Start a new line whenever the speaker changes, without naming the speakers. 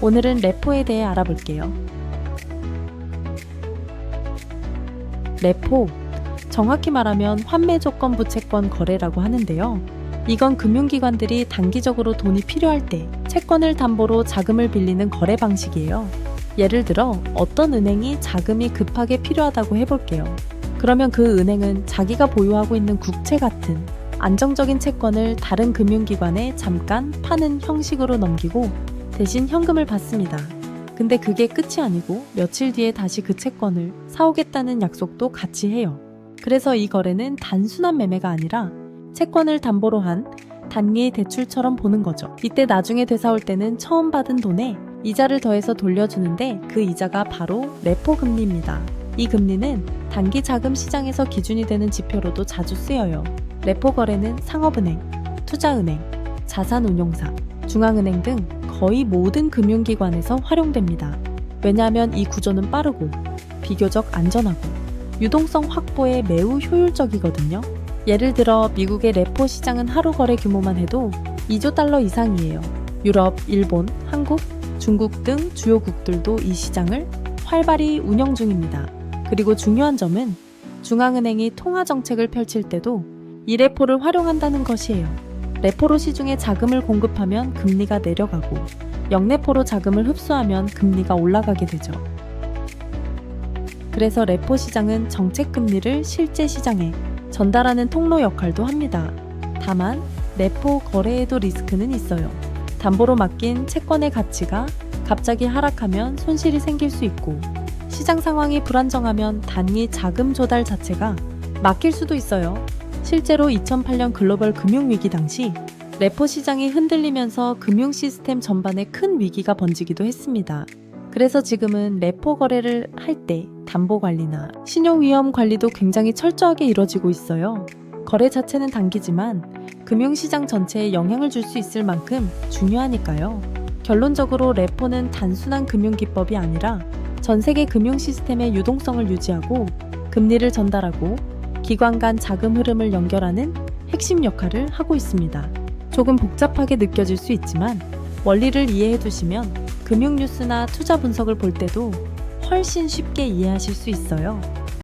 오늘은 레포에 대해 알아볼게요. 레포, 정확히 말하면 환매조건부 채권 거래라고 하는데요. 이건 금융기관들이 단기적으로 돈이 필요할 때 채권을 담보로 자금을 빌리는 거래 방식이에요. 예를 들어 어떤 은행이 자금이 급하게 필요하다고 해볼게요. 그러면 그 은행은 자기가 보유하고 있는 국채 같은 안정적인 채권을 다른 금융기관에 잠깐 파는 형식으로 넘기고 대신 현금을 받습니다. 근데 그게 끝이 아니고 며칠 뒤에 다시 그 채권을 사오겠다는 약속도 같이 해요. 그래서 이 거래는 단순한 매매가 아니라 채권을 담보로 한 단기 대출처럼 보는 거죠. 이때 나중에 되사올 때는 처음 받은 돈에 이자를 더해서 돌려주는데 그 이자가 바로 레포 금리입니다. 이 금리는 단기 자금 시장에서 기준이 되는 지표로도 자주 쓰여요. 레포 거래는 상업은행, 투자은행, 자산운용사, 중앙은행 등 거의 모든 금융기관에서 활용됩니다. 왜냐하면 이 구조는 빠르고 비교적 안전하고 유동성 확보에 매우 효율적이거든요. 예를 들어 미국의 레포 시장은 하루 거래 규모만 해도 2조 달러 이상이에요. 유럽, 일본, 한국, 중국 등 주요국들도 이 시장을 활발히 운영 중입니다. 그리고 중요한 점은 중앙은행이 통화 정책을 펼칠 때도 이 레포를 활용한다는 것이에요. 레포로 시중에 자금을 공급하면 금리가 내려가고 역레포로 자금을 흡수하면 금리가 올라가게 되죠. 그래서 레포 시장은 정책 금리를 실제 시장에 전달하는 통로 역할도 합니다. 다만 레포 거래에도 리스크는 있어요. 담보로 맡긴 채권의 가치가 갑자기 하락하면 손실이 생길 수 있고 시장 상황이 불안정하면 단기 자금 조달 자체가 막힐 수도 있어요. 실제로 2008년 글로벌 금융위기 당시 레포 시장이 흔들리면서 금융 시스템 전반에 큰 위기가 번지기도 했습니다. 그래서 지금은 레포 거래를 할 때 담보 관리나 신용위험 관리도 굉장히 철저하게 이뤄지고 있어요. 거래 자체는 단기지만 금융시장 전체에 영향을 줄 수 있을 만큼 중요하니까요. 결론적으로 레포는 단순한 금융기법이 아니라 전 세계 금융 시스템의 유동성을 유지하고 금리를 전달하고 기관 간 자금 흐름을 연결하는 핵심 역할을 하고 있습니다. 조금 복잡하게 느껴질 수 있지만 원리를 이해해 두시면 금융 뉴스나 투자 분석을 볼 때도 훨씬 쉽게 이해하실 수 있어요.